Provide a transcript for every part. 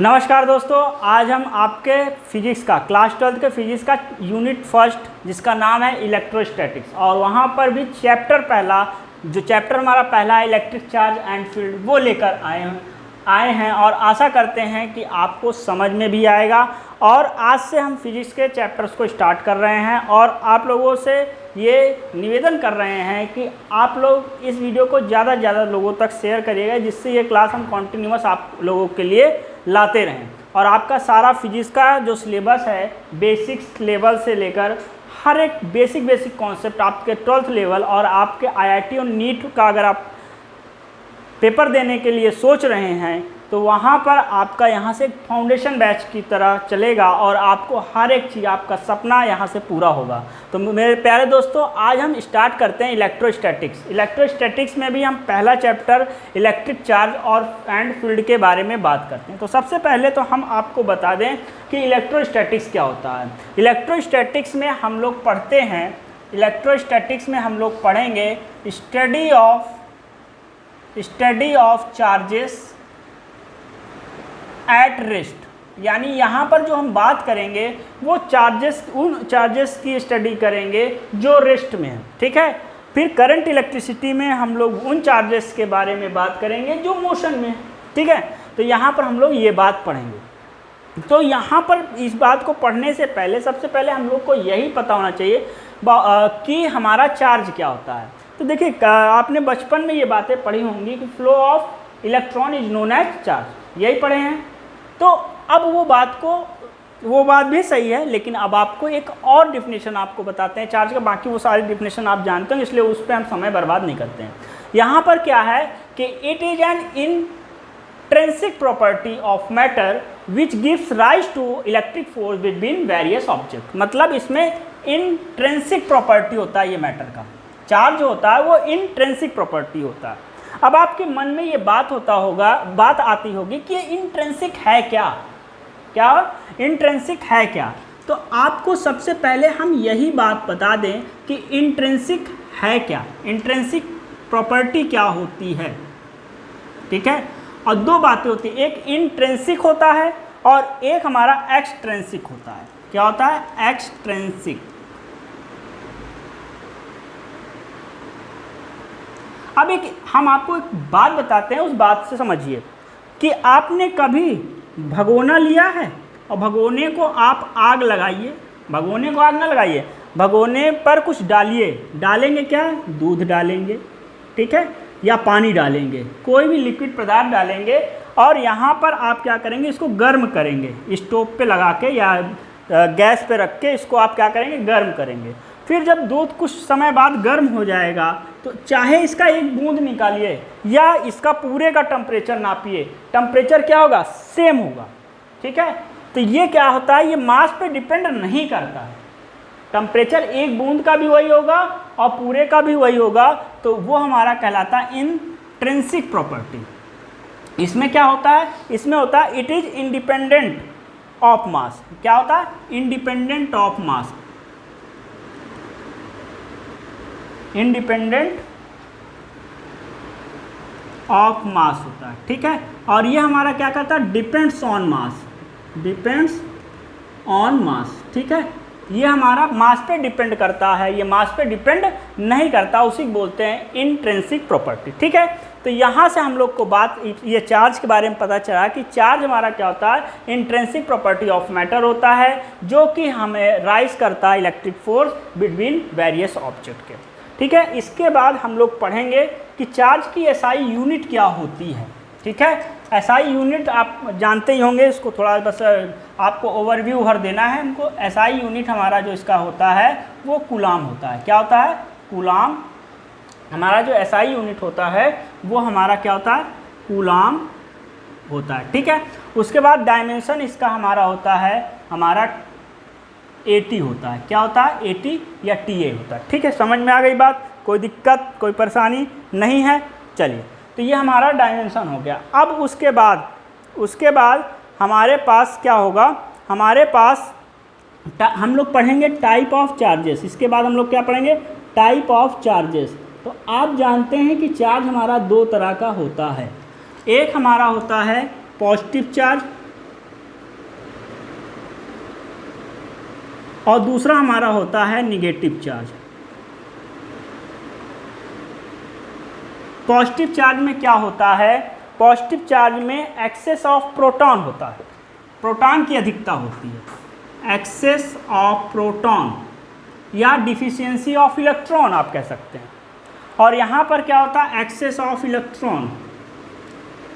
नमस्कार दोस्तों, आज हम आपके फिजिक्स का क्लास 12 के फिजिक्स का यूनिट फर्स्ट जिसका नाम है इलेक्ट्रोस्टैटिक्स और वहाँ पर भी चैप्टर पहला जो चैप्टर हमारा पहला है इलेक्ट्रिक चार्ज एंड फील्ड वो लेकर आए हैं और आशा करते हैं कि आपको समझ में भी आएगा। और आज से हम फिजिक्स के चैप्टर्स को स्टार्ट कर रहे हैं और आप लोगों से ये निवेदन कर रहे हैं कि आप लोग इस वीडियो को ज़्यादा से ज़्यादा लोगों तक शेयर करिएगा, जिससे ये क्लास हम कॉन्टिन्यूअस आप लोगों के लिए लाते रहें और आपका सारा फिजिक्स का जो सिलेबस है बेसिक्स लेवल से लेकर हर एक बेसिक कॉन्सेप्ट आपके 12th लेवल और आपके आईआईटी और नीट का अगर आप पेपर देने के लिए सोच रहे हैं तो वहाँ पर आपका यहाँ से फाउंडेशन बैच की तरह चलेगा और आपको हर एक चीज़ आपका सपना यहाँ से पूरा होगा। तो मेरे प्यारे दोस्तों, आज हम स्टार्ट करते हैं इलेक्ट्रोस्टैटिक्स। इलेक्ट्रोस्टैटिक्स में भी हम पहला चैप्टर इलेक्ट्रिक चार्ज और एंड फील्ड के बारे में बात करते हैं। तो सबसे पहले तो हम आपको बता दें कि इलेक्ट्रोस्टैटिक्स क्या होता है। इलेक्ट्रोस्टैटिक्स में हम लोग पढ़ते हैं, इलेक्ट्रोस्टैटिक्स में हम लोग पढ़ेंगे study of charges at rest, यानी यहाँ पर जो हम बात करेंगे वो उन चार्जेस की स्टडी करेंगे जो रेस्ट में है, ठीक है। फिर करंट इलेक्ट्रिसिटी में हम लोग उन चार्जेस के बारे में बात करेंगे जो मोशन में है, ठीक है। तो यहाँ पर हम लोग ये बात पढ़ेंगे। तो यहाँ पर इस बात को पढ़ने से पहले सबसे पहले हम लोग को यही पता होना चाहिए कि हमारा चार्ज क्या होता है। तो देखिए, आपने बचपन में ये बातें पढ़ी होंगी कि flow of electron is known as charge, यही पढ़े हैं। तो अब वो बात भी सही है, लेकिन अब आपको एक और डिफिनेशन आपको बताते हैं चार्ज का। बाकी वो सारी डिफिनेशन आप जानते हैं, इसलिए उस पर हम समय बर्बाद नहीं करते हैं। यहाँ पर क्या है कि it is an intrinsic property of matter which gives rise to electric force between various object. मतलब इसमें इंट्रिंसिक प्रॉपर्टी होता है, ये मैटर का चार्ज होता है वो इंट्रिंसिक प्रॉपर्टी होता है। अब आपके मन में ये बात आती होगी कि ये इंट्रिंसिक है क्या इंट्रिंसिक है क्या। तो आपको सबसे पहले हम यही बात बता दें कि इंट्रिंसिक है क्या, इंट्रिंसिक प्रॉपर्टी क्या होती है, ठीक है। और दो बातें होती हैं, एक इंट्रिंसिक होता है और एक हमारा एक्सट्रिंसिक होता है। क्या होता है? एक्सट्रिंसिक। अब हम आपको एक बात बताते हैं, उस बात से समझिए कि आपने कभी भगोना लिया है और भगोने को आप आग लगाइए, भगोने को आग ना लगाइए, भगोने पर कुछ डालेंगे क्या? दूध डालेंगे, ठीक है, या पानी डालेंगे, कोई भी लिक्विड पदार्थ डालेंगे और यहाँ पर आप क्या करेंगे, इसको गर्म करेंगे, स्टोव पे लगा के या गैस पे रख के इसको आप क्या करेंगे, गर्म करेंगे। फिर जब दूध कुछ समय बाद गर्म हो जाएगा तो चाहे इसका एक बूंद निकालिए या इसका पूरे का टेम्परेचर नापिए, टेम्परेचर क्या होगा? सेम होगा, ठीक है। तो ये क्या होता है, ये मास पे डिपेंड नहीं करता है, टेम्परेचर एक बूंद का भी वही होगा और पूरे का भी वही होगा। तो वो हमारा कहलाता है इंट्रिंसिक प्रॉपर्टी। इसमें क्या होता है? इसमें होता है it is independent of mass. क्या होता है? Independent of mass, independent of mass होता है, ठीक है। और ये हमारा क्या करता है? Depends on mass, depends on मास, ठीक है। ये हमारा मास पे डिपेंड करता है, ये मास पे डिपेंड नहीं करता, उसी को बोलते हैं इंट्रिंसिक प्रॉपर्टी, ठीक है। तो यहाँ से हम लोग को बात ये चार्ज के बारे में पता चला कि चार्ज हमारा क्या होता है? इंट्रिंसिक प्रॉपर्टी ऑफ मैटर होता है, जो कि हमें राइज करता है electric force between various object के, ठीक है। इसके बाद हम लोग पढ़ेंगे कि चार्ज की एसआई यूनिट क्या होती है, ठीक है। एसआई यूनिट आप जानते ही होंगे, इसको थोड़ा बस आपको ओवरव्यू भर देना है हमको। एसआई यूनिट हमारा जो इसका होता है वो कूलाम होता है। क्या होता है? कूलाम। हमारा जो एसआई यूनिट होता है वो हमारा क्या होता है? कूलाम होता है, ठीक है। उसके बाद डायमेंशन इसका हमारा होता है, हमारा AT होता है। क्या होता है? AT या TA होता है, ठीक है। समझ में आ गई बात? कोई दिक्कत, कोई परेशानी नहीं है? चलिए, तो ये हमारा डायमेंशन हो गया। अब उसके बाद हमारे पास क्या होगा? हमारे पास हम लोग पढ़ेंगे टाइप ऑफ चार्जेस। इसके बाद हम लोग क्या पढ़ेंगे? Type of charges. तो आप जानते हैं कि चार्ज हमारा दो तरह का होता है। एक हमारा होता है पॉजिटिव चार्ज और दूसरा हमारा होता है निगेटिव चार्ज। पॉजिटिव चार्ज में क्या होता है, पॉजिटिव चार्ज में एक्सेस ऑफ प्रोटॉन होता है, प्रोटॉन की अधिकता होती है, एक्सेस ऑफ प्रोटॉन या डिफिशियंसी ऑफ इलेक्ट्रॉन आप कह सकते हैं। और यहाँ पर क्या होता है, excess of electron,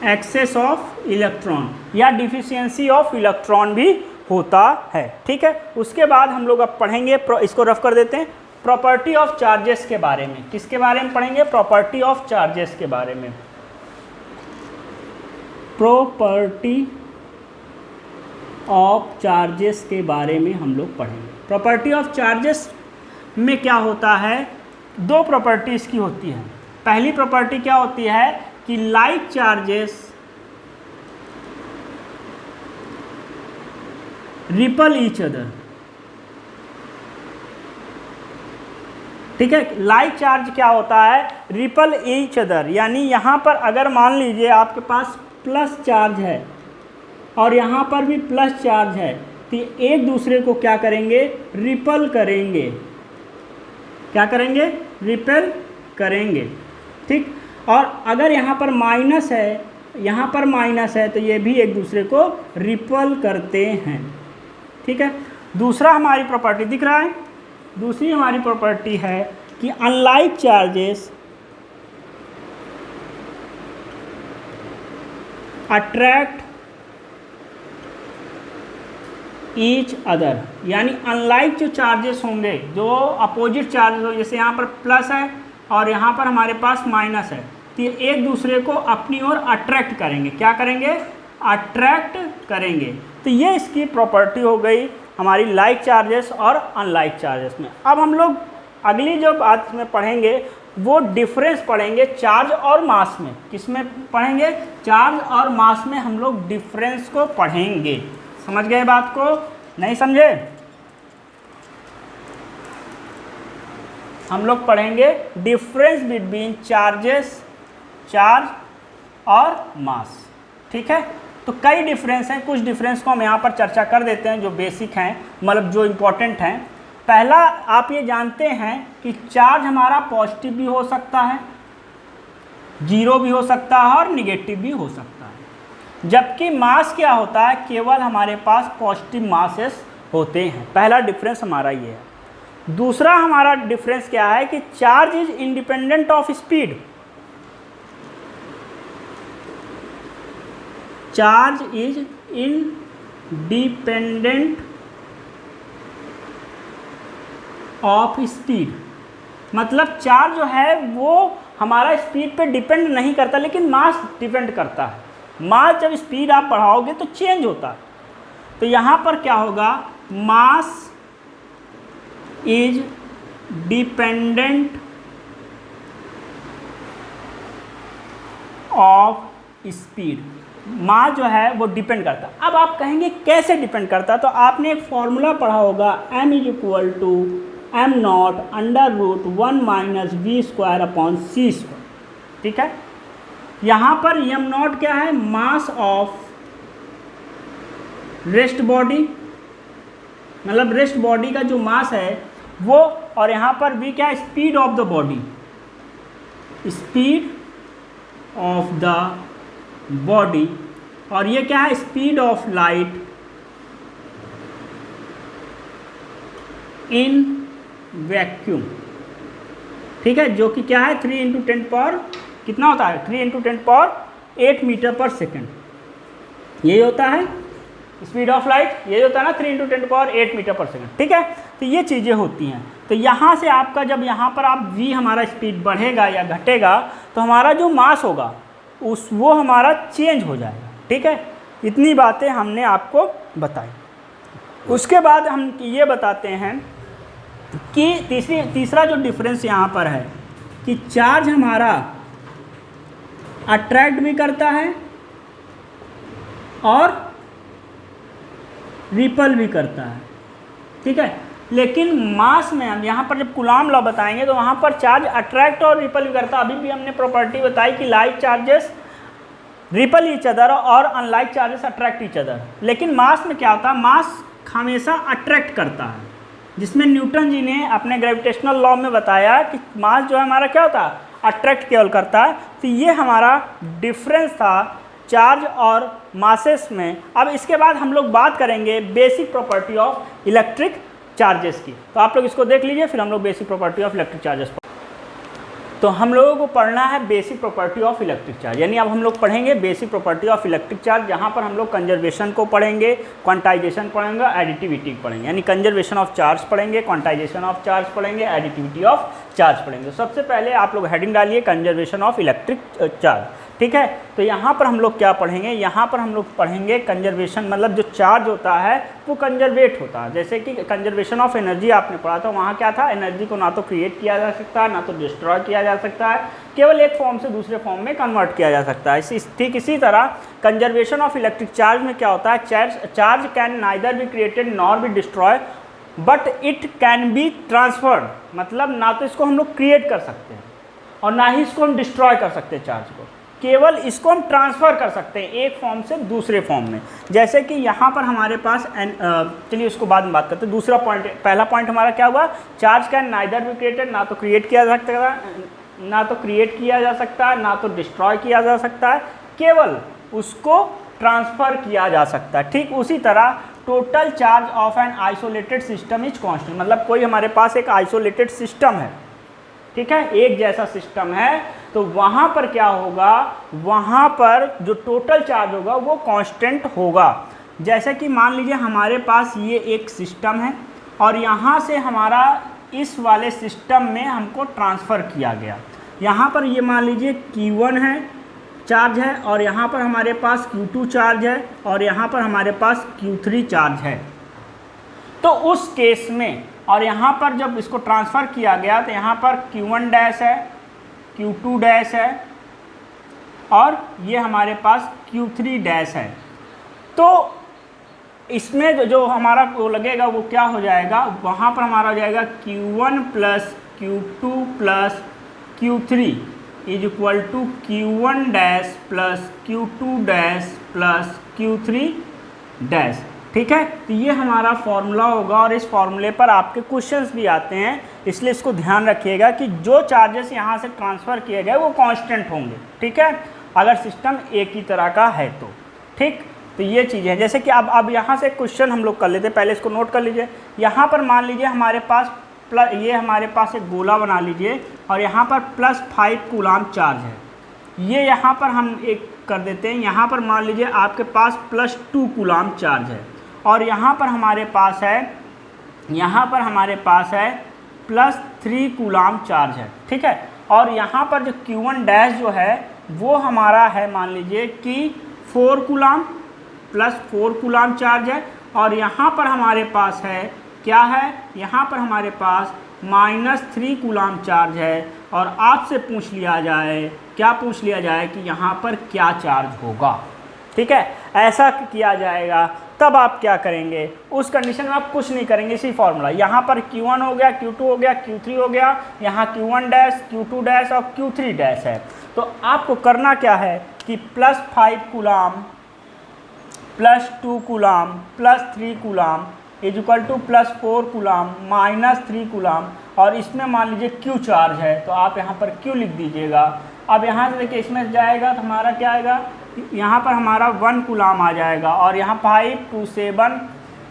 excess of electron या डिफिशियंसी ऑफ इलेक्ट्रॉन भी होता है। ठीक है, उसके बाद हम लोग अब पढ़ेंगे, इसको रफ कर देते हैं, प्रॉपर्टी ऑफ चार्जेस के बारे में। किसके बारे में पढ़ेंगे, प्रॉपर्टी ऑफ चार्जेस के बारे में। प्रॉपर्टी ऑफ चार्जेस के बारे में हम लोग पढ़ेंगे। प्रॉपर्टी ऑफ चार्जेस में क्या होता है, दो प्रॉपर्टीज़ की होती है। पहली प्रॉपर्टी क्या होती है कि like charges repel each other. ठीक है, लाइक चार्ज क्या होता है, रिपल ईच अदर, यानी यहाँ पर अगर मान लीजिए आपके पास प्लस चार्ज है और यहाँ पर भी प्लस चार्ज है, तो एक दूसरे को क्या करेंगे, रिपल करेंगे। क्या करेंगे, रिपेल करेंगे। ठीक, और अगर यहाँ पर माइनस है, यहाँ पर माइनस है, तो ये भी एक दूसरे को रिपल करते हैं। ठीक है, दूसरा हमारी प्रॉपर्टी दिख रहा है, दूसरी हमारी प्रॉपर्टी है कि unlike charges attract each other, यानी अनलाइक जो चार्जेस होंगे, जो अपोजिट चार्जेस हो, जैसे यहाँ पर प्लस है और यहाँ पर हमारे पास माइनस है, तो ये एक दूसरे को अपनी ओर अट्रैक्ट करेंगे। क्या करेंगे, अट्रैक्ट करेंगे। तो ये इसकी प्रॉपर्टी हो गई हमारी लाइक चार्जेस और अनलाइक चार्जेस में। अब हम लोग अगली जो बात में पढ़ेंगे वो डिफरेंस पढ़ेंगे चार्ज और मास में। किस में पढ़ेंगे, चार्ज और मास में हम लोग डिफरेंस को पढ़ेंगे। समझ गए बात को, नहीं समझे, हम लोग पढ़ेंगे डिफरेंस बिटवीन चार्जेस, चार्ज और मास। ठीक है, तो कई डिफरेंस हैं, कुछ डिफरेंस को हम यहाँ पर चर्चा कर देते हैं जो बेसिक हैं, मतलब जो इम्पोर्टेंट हैं। पहला आप ये जानते हैं कि चार्ज हमारा पॉजिटिव भी हो सकता है, जीरो भी हो सकता है और निगेटिव भी हो सकता है, जबकि मास क्या होता है, केवल हमारे पास पॉजिटिव मासेस होते हैं। पहला डिफरेंस हमारा ये है। दूसरा हमारा डिफरेंस क्या है कि charge is independent of speed. Charge is independent of speed, मतलब चार्ज जो है वो हमारा स्पीड पे डिपेंड नहीं करता, लेकिन मास डिपेंड करता है। मास जब स्पीड आप बढ़ाओगे तो चेंज होता है। तो यहाँ पर क्या होगा, mass is dependent of speed, mass जो है वो डिपेंड करता है। अब आप कहेंगे कैसे डिपेंड करता है, तो आपने एक फॉर्मूला पढ़ा होगा, m is equal to m not under root 1 minus v square upon c square. ठीक है, यहाँ पर m नॉट क्या है, मास ऑफ रेस्ट बॉडी, मतलब रेस्ट बॉडी का जो मास है वो, और यहाँ पर v क्या है, speed of the body, speed of the body, और ये क्या है, speed of light in vacuum. ठीक है, जो कि क्या है 3 इंटू 10 पावर कितना होता है, 3 इंटू 10 पावर 8 मीटर पर सेकेंड, यही होता है स्पीड ऑफ लाइट, यही होता है ना 3 इंटू 10 पावर 8 मीटर पर सेकेंड। ठीक है, तो ये चीज़ें होती हैं। तो यहाँ से आपका जब यहाँ पर आप v हमारा स्पीड बढ़ेगा या घटेगा तो हमारा जो मास होगा वो हमारा चेंज हो जाएगा। ठीक है, इतनी बातें हमने आपको बताई। उसके बाद हम ये बताते हैं कि तीसरा जो डिफरेंस यहाँ पर है कि चार्ज हमारा अट्रैक्ट भी करता है और रिपल भी करता है। ठीक है, लेकिन मास में हम यहाँ पर जब कूलाम लॉ बताएंगे तो वहाँ पर चार्ज अट्रैक्ट और रिपल भी करता है। अभी भी हमने प्रॉपर्टी बताई कि like charges repel each other और unlike charges attract each other, लेकिन मास में क्या होता है, मास हमेशा अट्रैक्ट करता है। जिसमें न्यूटन जी ने अपने ग्रेविटेशनल लॉ में बताया कि मास जो है हमारा क्या होता है, अट्रैक्ट केवल करता है। तो ये हमारा डिफरेंस था चार्ज और मासेस में। अब इसके बाद हम लोग बात करेंगे basic property of electric charges की। तो आप लोग इसको देख लीजिए, फिर हम लोग basic property of electric charges पर। तो हम लोगों को पढ़ना है basic property of electric charge, यानी अब हम लोग पढ़ेंगे basic property of electric charge, जहाँ पर हम लोग कंजर्वेशन को पढ़ेंगे, क्वांटाइजेशन पढ़ेंगे, एडिटिविटी पढ़ेंगे। यानी कंजर्वेशन ऑफ चार्ज पढ़ेंगे, क्वांटाइजेशन ऑफ चार्ज पढ़ेंगे, एडिटिविटी ऑफ चार्ज पढ़ेंगे। सबसे पहले आप लोग हेडिंग डालिए कंजर्वेशन ऑफ इलेक्ट्रिक चार्ज, ठीक है। तो यहाँ पर हम लोग क्या पढ़ेंगे, यहाँ पर हम लोग पढ़ेंगे कंजर्वेशन, मतलब जो चार्ज होता है वो कंजर्वेट होता है। जैसे कि कंजर्वेशन ऑफ एनर्जी आपने पढ़ा था, वहाँ क्या था, एनर्जी को ना तो क्रिएट किया जा सकता है ना तो डिस्ट्रॉय किया जा सकता है, केवल एक फॉर्म से दूसरे फॉर्म में कन्वर्ट किया जा सकता है। ठीक इसी तरह कंजर्वेशन ऑफ इलेक्ट्रिक चार्ज में क्या होता है, charge can neither be created nor be destroy but it can be transferred, मतलब ना तो इसको हम लोग क्रिएट कर सकते हैं और ना ही इसको हम डिस्ट्रॉय कर सकते हैं चार्ज को, केवल इसको हम ट्रांसफ़र कर सकते हैं एक फॉर्म से दूसरे फॉर्म में। जैसे कि यहाँ पर हमारे पास चलिए उसको बाद में बात करते हैं। दूसरा पॉइंट, पहला पॉइंट हमारा क्या हुआ, charge can neither be created, ना तो क्रिएट किया जा सकता है, ना तो क्रिएट किया जा सकता है, ना तो डिस्ट्रॉय किया जा सकता है, केवल उसको ट्रांसफ़र किया जा सकता है। ठीक उसी तरह total charge of an isolated system is constant, मतलब कोई हमारे पास एक आइसोलेटेड सिस्टम है, ठीक है, एक जैसा सिस्टम है, तो वहाँ पर क्या होगा, वहाँ पर जो टोटल चार्ज होगा वो कांस्टेंट होगा। जैसे कि मान लीजिए हमारे पास ये एक सिस्टम है और यहाँ से हमारा इस वाले सिस्टम में हमको ट्रांसफ़र किया गया। यहाँ पर ये मान लीजिए Q1 है चार्ज है और यहाँ पर हमारे पास Q2 चार्ज है और यहाँ पर हमारे पास Q3 चार्ज है। तो उस केस में, और यहाँ पर जब इसको ट्रांसफ़र किया गया तो यहाँ पर Q1 डैश है, Q2 डैश है और ये हमारे पास Q3 डैश है। तो इसमें जो हमारा वो लगेगा वो क्या हो जाएगा, वहाँ पर हमारा हो जाएगा Q1 plus Q2 plus Q3 is equal to Q1 dash plus Q2 dash plus Q3 dash, ठीक है। तो ये हमारा फॉर्मूला होगा और इस फॉर्मूले पर आपके क्वेश्चंस भी आते हैं, इसलिए इसको ध्यान रखिएगा कि जो चार्जेस यहाँ से ट्रांसफ़र किए गए वो कांस्टेंट होंगे, ठीक है, अगर सिस्टम एक ही तरह का है तो, ठीक। तो ये चीज़ है। जैसे कि अब यहाँ से क्वेश्चन हम लोग कर लेते हैं, पहले इसको नोट कर लीजिए। यहाँ पर मान लीजिए हमारे पास ये हमारे पास एक गोला बना लीजिए और यहाँ पर +5 कूलाम चार्ज है, ये यहाँ पर हम एक कर देते हैं, यहाँ पर मान लीजिए आपके पास +2 कूलाम चार्ज है और यहाँ पर हमारे पास है, यहाँ पर हमारे पास है +3 कूलाम चार्ज है, ठीक है। और यहाँ पर जो Q1 डैश जो है वो हमारा है मान लीजिए कि 4 कूलाम +4 कूलाम चार्ज है और यहाँ पर हमारे पास है क्या है, यहाँ पर हमारे पास -3 कूलाम चार्ज है। और आपसे पूछ लिया जाए, क्या पूछ लिया जाए कि यहाँ पर क्या चार्ज होगा, ठीक है, ऐसा किया जाएगा, तब आप क्या करेंगे, उस कंडीशन में आप कुछ नहीं करेंगे, इसी फॉर्मूला। यहाँ पर Q1 हो गया, Q2 हो गया, Q3 हो गया, यहाँ Q1 डैश, Q2 डैश और Q3 डैश है। तो आपको करना क्या है कि +5 coulomb +2 coulomb +3 coulomb is equal to +4 coulomb -3 coulomb, और इसमें मान लीजिए Q चार्ज है तो आप यहाँ पर Q लिख दीजिएगा। अब यहाँ से देखिए इसमें जाएगा तो हमारा क्या आएगा, यहाँ पर हमारा 1 कूलाम आ जाएगा और यहाँ 5 2 7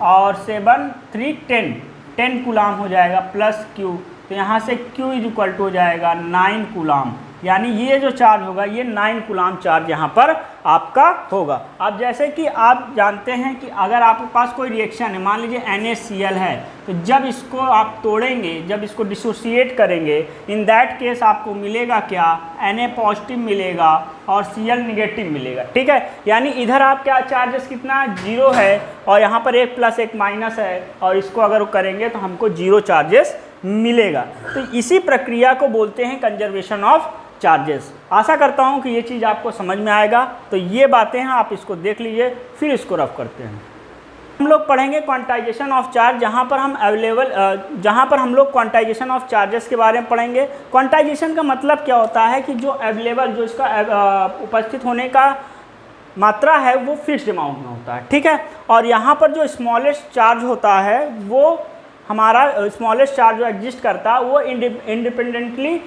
और 7 3 10 कूलाम हो जाएगा +Q। तो यहाँ से Q इज इक्वल टू हो जाएगा 9 कूलाम, यानी ये जो चार्ज होगा ये 9 कूलाम चार्ज यहाँ पर आपका होगा। अब जैसे कि आप जानते हैं कि अगर आपके पास कोई रिएक्शन है, मान लीजिए NaCl है, तो जब इसको आप तोड़ेंगे, जब इसको डिसोसिएट करेंगे, इन दैट केस आपको मिलेगा क्या, Na पॉजिटिव मिलेगा और Cl निगेटिव मिलेगा, ठीक है। यानी इधर आपका चार्जेस कितना 0 है और यहाँ पर 1 + 1 माइनस है, और इसको अगर करेंगे तो हमको 0 चार्जेस मिलेगा। तो इसी प्रक्रिया को बोलते हैं कंजर्वेशन ऑफ चार्जेस। आशा करता हूँ कि ये चीज़ आपको समझ में आएगा। तो ये बातें हैं, आप इसको देख लीजिए, फिर इसको रफ करते हैं। हम लोग पढ़ेंगे क्वांटाइजेशन ऑफ चार्ज, जहाँ पर हम लोग क्वांटाइजेशन ऑफ चार्जेस के बारे में पढ़ेंगे। क्वांटाइजेशन का मतलब क्या होता है कि जो अवेलेबल, जो इसका उपस्थित होने का मात्रा है वो फिक्स्ड अमाउंट में होता है, ठीक है। और यहाँ पर जो स्मॉलेस्ट चार्ज होता है वो हमारा स्मॉलेस्ट चार्ज जो एग्जिस्ट करता है वो independently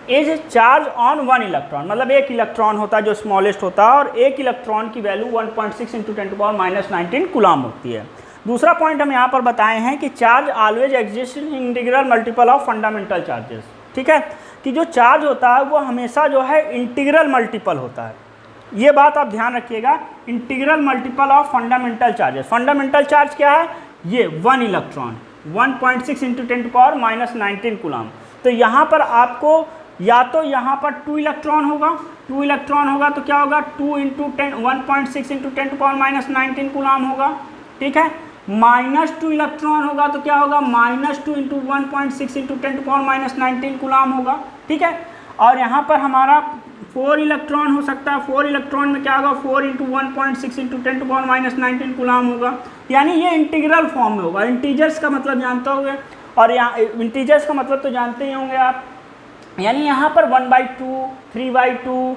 is charge on 1 electron, मतलब एक इलेक्ट्रॉन होता है जो स्मॉलेस्ट होता है, और एक इलेक्ट्रॉन की वैल्यू 1.6 × 10⁻⁻19 कूलम होती है। दूसरा पॉइंट हम यहाँ पर बताए हैं कि charge always exist in integral multiple of fundamental charges. ठीक है, कि जो चार्ज होता है वो हमेशा जो है इंटीग्रल मल्टीपल होता है, ये बात आप ध्यान रखिएगा। Integral multiple of fundamental charges, fundamental charge क्या है, ये 1 इलेक्ट्रॉन 1.6 × 10⁻⁻19 कूलम। तो यहाँ पर आपको या तो यहाँ पर 2 इलेक्ट्रॉन होगा, 2 इलेक्ट्रॉन होगा तो क्या होगा 2 × 1.6 × 10⁻⁻19 कूलम होगा। ठीक है, -2 इलेक्ट्रॉन होगा तो क्या होगा -2 × 1.6 × 10⁻⁻19 कूलम होगा। ठीक है, और यहाँ पर हमारा 4 इलेक्ट्रॉन हो सकता है, 4 इलेक्ट्रॉन में क्या होगा 4 × 1.6 × 10⁻⁻19 कूलम होगा, यानी ये इंटीग्रल फॉर्म में होगा। इंटीजर्स का मतलब जानते होंगे, और यहाँ इंटीजर्स का मतलब तो जानते ही होंगे आप, यानी यहाँ पर 1/2, 3/2,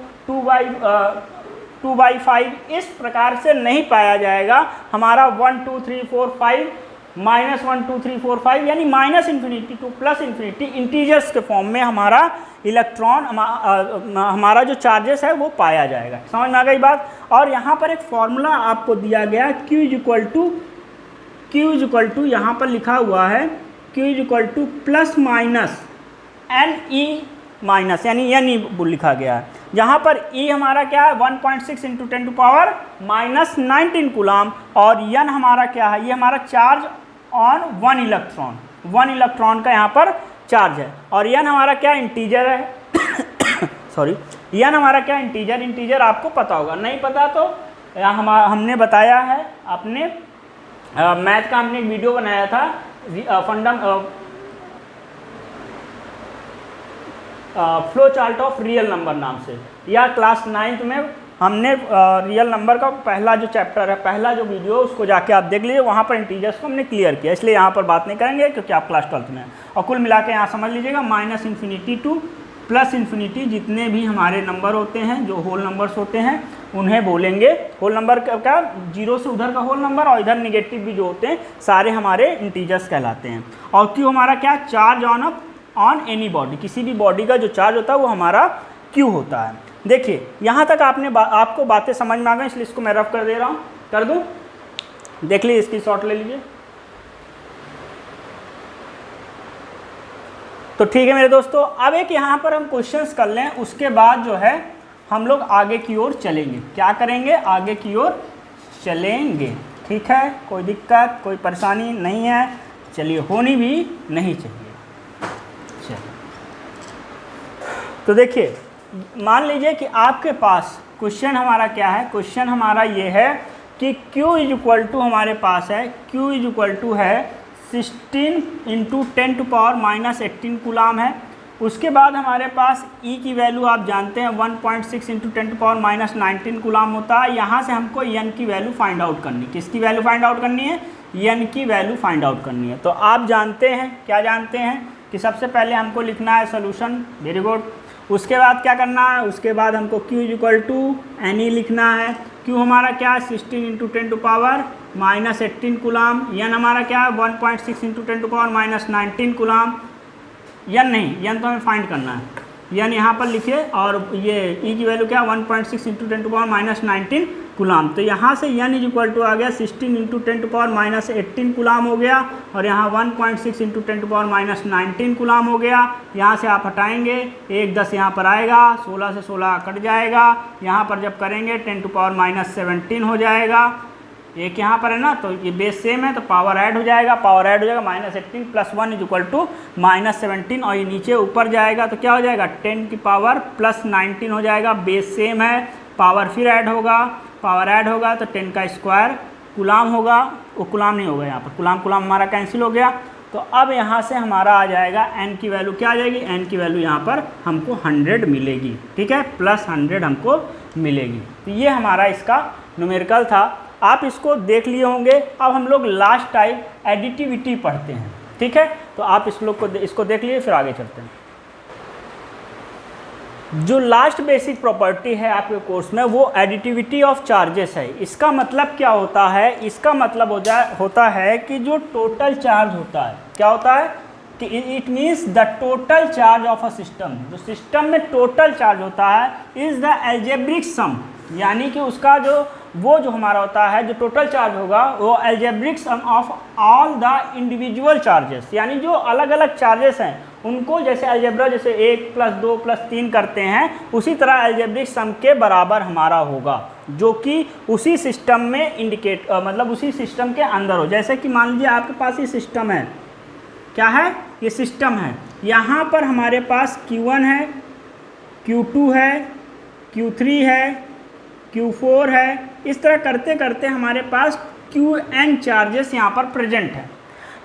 2/5 इस प्रकार से नहीं पाया जाएगा। हमारा 1 2 3 4 5 -1 2 3 4 5 यानी -∞ to +∞ इंटीजर्स के फॉर्म में हमारा इलेक्ट्रॉन हमारा जो चार्जेस है वो पाया जाएगा। समझ में आ गई बात। और यहाँ पर एक फॉर्मूला आपको दिया गया है Q = यहाँ पर लिखा हुआ है Q = ±NE- यानी NE लिखा गया है, जहाँ पर E हमारा क्या है 1.6 × 10⁻⁻19 कूलम, और N हमारा क्या है, ये हमारा चार्ज ऑन 1 इलेक्ट्रॉन, 1 इलेक्ट्रॉन का यहाँ पर चार्ज है। और N हमारा क्या इंटीजर है सॉरी, N हमारा क्या इंटीजर आपको पता होगा, नहीं पता तो हमने बताया है अपने मैथ का, हमने एक वीडियो बनाया था flow chart of real number नाम से, या क्लास 9th में हमने रियल नंबर का पहला जो चैप्टर है, पहला जो वीडियो, उसको जाके आप देख लीजिए, वहाँ पर इंटीजर्स को हमने क्लियर किया, इसलिए यहाँ पर बात नहीं करेंगे क्योंकि आप क्लास 12th में हैं। और कुल मिला के यहाँ समझ लीजिएगा -∞ to +∞ जितने भी हमारे नंबर होते हैं, जो होल नंबर्स होते हैं, उन्हें बोलेंगे होल नंबर का, जीरो से उधर का होल नंबर और इधर निगेटिव भी जो होते हैं सारे हमारे इंटीजर्स कहलाते हैं। और क्यू हमारा क्या, चार्ज ऑन एनी बॉडी, किसी भी बॉडी का जो चार्ज होता है वो हमारा क्यू होता है। देखिए यहाँ तक आपको बातें समझ में आ गई, इसलिए इसको मैं रफ कर दे रहा हूँ, कर दूँ, देख लीजिए, इसकी शॉट ले लीजिए। तो ठीक है मेरे दोस्तों, अब एक यहाँ पर हम क्वेश्चंस कर लें, उसके बाद जो है हम लोग आगे की ओर चलेंगे। क्या करेंगे, आगे की ओर चलेंगे। ठीक है, कोई दिक्कत कोई परेशानी नहीं है, चलिए, होनी भी नहीं चाहिए। तो देखिए, मान लीजिए कि आपके पास क्वेश्चन हमारा क्या है, क्वेश्चन हमारा ये है कि Q = हमारे पास है, Q = है 16 × 10⁻⁻18 कूलम है। उसके बाद हमारे पास E की वैल्यू आप जानते हैं 1.6 × 10⁻⁻19 कूलम होता है। यहाँ से हमको N की वैल्यू फाइंड आउट करनी, किसकी वैल्यू फाइंड आउट करनी है, N की वैल्यू फाइंड आउट करनी है। तो आप जानते हैं, क्या जानते हैं कि सबसे पहले हमको लिखना है सोल्यूशन, वेरी गुड। उसके बाद क्या करना है, उसके बाद हमको Q = NE लिखना है। Q हमारा क्या है 16 × 10⁻⁻18 कूलम, N हमारा क्या है 1.6 × 10⁻⁻19 कूलम, N नहीं, N तो हमें फाइंड करना है, N यहाँ पर लिखिए, और ये E की वैल्यू क्या है 1.6 × 10⁻⁻19 कूलम। तो यहाँ से N = आ गया 16 × 10⁻⁻18 कूलम हो गया, और यहाँ 1.6 × 10⁻⁻19 कूलम हो गया। यहाँ से आप हटाएंगे, 1 10 यहाँ पर आएगा, 16 से 16 कट जाएगा, यहाँ पर जब करेंगे 10⁻⁻17 हो जाएगा, एक यहाँ पर है ना, तो ये बेस सेम है तो पावर ऐड हो जाएगा, -18 + 1 = -17, और ये नीचे ऊपर जाएगा तो क्या हो जाएगा 10⁻+ 19 हो जाएगा, बेस सेम है, पावर फिर ऐड होगा, पावर ऐड होगा तो 10 का स्क्वायर कूलम होगा, वो कूलम नहीं होगा, यहाँ पर कूलम हमारा कैंसिल हो गया। तो अब यहाँ से हमारा आ जाएगा N की वैल्यू, क्या आ जाएगी, N की वैल्यू यहाँ पर हमको 100 मिलेगी। ठीक है, +100 हमको मिलेगी। तो ये हमारा इसका न्यूमेरिकल था, आप इसको देख लिए होंगे। अब हम लोग लास्ट टाइप एडिटिविटी पढ़ते हैं। ठीक है, तो आप इसको देख लिए, फिर आगे चलते हैं। जो लास्ट बेसिक प्रॉपर्टी है आपके कोर्स में वो एडिटिविटी ऑफ चार्जेस है। इसका मतलब क्या होता है? इसका मतलब होता है कि जो टोटल चार्ज होता है, क्या होता है कि it means the total charge of a system, जो सिस्टम में टोटल चार्ज होता है इज़ द अलजेब्रिक सम, यानी कि उसका जो हमारा होता है, जो टोटल चार्ज होगा वो algebraic sum of all the individual charges, यानी जो अलग अलग चार्जेस हैं उनको जैसे अलजेब्रा जैसे 1 + 2 + 3 करते हैं, उसी तरह अलजेब्रिक सम के बराबर हमारा होगा, जो कि उसी सिस्टम में मतलब उसी सिस्टम के अंदर हो। जैसे कि मान लीजिए आपके पास ये सिस्टम है, क्या है? ये सिस्टम है। यहाँ पर हमारे पास Q1 है, Q2 है, Q3 है, Q4 है। इस तरह करते करते हमारे पास Qn चार्जेस यहाँ पर प्रेजेंट है।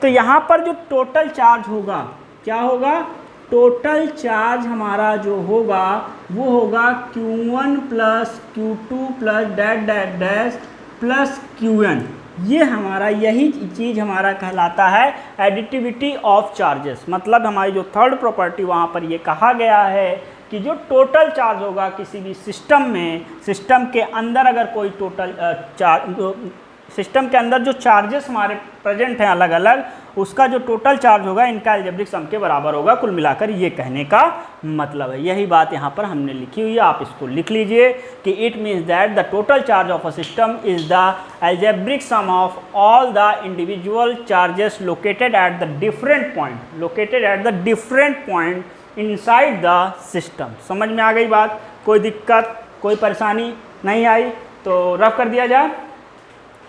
तो यहाँ पर जो टोटल चार्ज होगा, क्या होगा? टोटल चार्ज हमारा जो होगा वो होगा Q1 + Q2 + Qn। ये हमारा यही चीज़ हमारा कहलाता है एडिटिविटी ऑफ चार्जेस। मतलब हमारी जो थर्ड प्रॉपर्टी वहाँ पर ये कहा गया है कि जो टोटल चार्ज होगा किसी भी सिस्टम में, सिस्टम के अंदर अगर कोई टोटल सिस्टम के अंदर जो चार्जेस हमारे प्रेजेंट हैं अलग अलग, उसका जो टोटल चार्ज होगा इनका अलजेब्रिक सम के बराबर होगा। कुल मिलाकर ये कहने का मतलब है, यही बात यहाँ पर हमने लिखी हुई है, आप इसको लिख लीजिए कि it means that the total charge of a system is the algebraic sum of all the individual charges located at the different point inside the system. समझ में आ गई बात? कोई दिक्कत, कोई परेशानी नहीं आई तो रफ कर दिया जाए।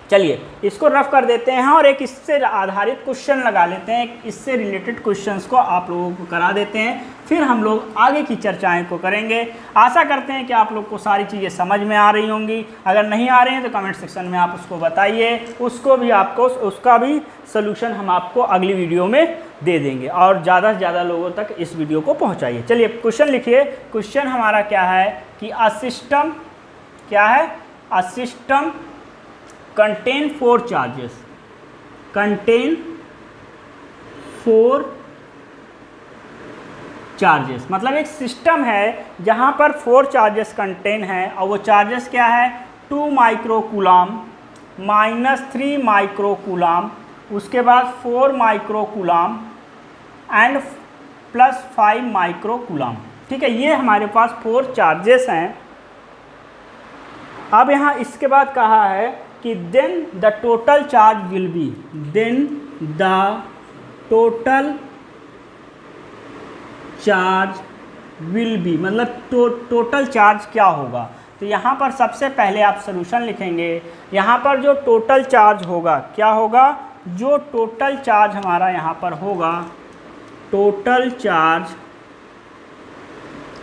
चलिए इसको रफ कर देते हैं और एक इससे आधारित क्वेश्चन लगा लेते हैं, इससे रिलेटेड क्वेश्चंस को आप लोगों को करा देते हैं, फिर हम लोग आगे की चर्चाएं को करेंगे। आशा करते हैं कि आप लोग को सारी चीज़ें समझ में आ रही होंगी। अगर नहीं आ रही हैं तो कमेंट सेक्शन में आप उसको बताइए, उसका भी सलूशन हम आपको अगली वीडियो में दे देंगे और ज़्यादा से ज़्यादा लोगों तक इस वीडियो को पहुँचाइए। चलिए क्वेश्चन लिखिए। क्वेश्चन हमारा क्या है कि अ सिस्टम, क्या है? A system contain 4 charges, contain 4 charges. मतलब एक सिस्टम है जहां पर 4 चार्जेस कंटेन है और वो चार्जेस क्या है? 2 माइक्रोकूलम, -3 माइक्रोकूलम, उसके बाद 4 माइक्रोकूलम एंड +5 माइक्रोकूलम। ठीक है, ये हमारे पास 4 चार्जेस हैं। अब यहाँ इसके बाद कहा है कि then the total charge will be, then the total charge will be, मतलब टोटल चार्ज क्या होगा? तो यहाँ पर सबसे पहले आप सॉल्यूशन लिखेंगे। यहाँ पर जो टोटल चार्ज होगा, क्या होगा? जो टोटल चार्ज हमारा यहाँ पर होगा, total charge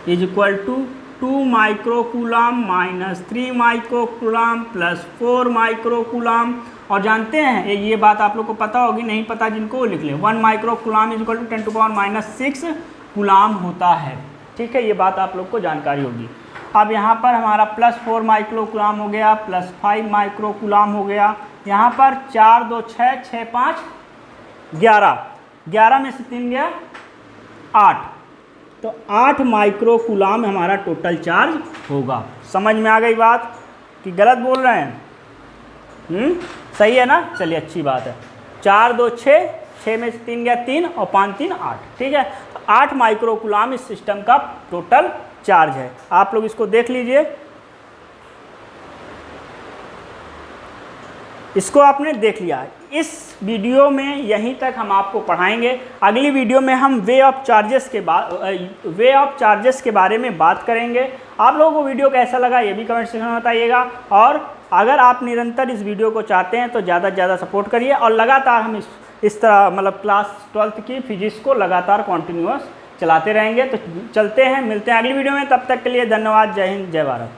is equal to 2 microcoulomb -3 microcoulomb +4 microcoulomb. और जानते हैं ये बात आप लोग को पता होगी, नहीं पता जिनको लिख लें, 1 microcoulomb is equal to 10⁻⁻6 coulomb होता है। ठीक है, ये बात आप लोग को जानकारी होगी। अब यहाँ पर हमारा +4 माइक्रोकूलम हो गया, +5 माइक्रोकूलम हो गया। यहाँ पर 4 2 6 6 5 11, 11 में से 3 गया 8, तो 8 माइक्रोकूलम हमारा टोटल चार्ज होगा। समझ में आ गई बात कि गलत बोल रहे हैं? सही है ना? चलिए अच्छी बात है। 4 2 6, 6 में से 3 गया 3 और 5 3 8। ठीक है, तो 8 माइक्रोकूलम इस सिस्टम का टोटल चार्ज है। आप लोग इसको देख लीजिए, इसको आपने देख लिया। इस वीडियो में यहीं तक हम आपको पढ़ाएंगे। अगली वीडियो में हम वे ऑफ चार्जेस के बारे में बात करेंगे। आप लोगों को वीडियो कैसा लगा ये भी कमेंट सेक्शन में बताइएगा। और अगर आप निरंतर इस वीडियो को चाहते हैं तो ज़्यादा से ज़्यादा सपोर्ट करिए और लगातार हम इस तरह मतलब क्लास 12th की फिजिक्स को लगातार कॉन्टिन्यूअस चलाते रहेंगे। तो चलते हैं, मिलते हैं अगली वीडियो में। तब तक के लिए धन्यवाद। जय हिंद, जय भारत।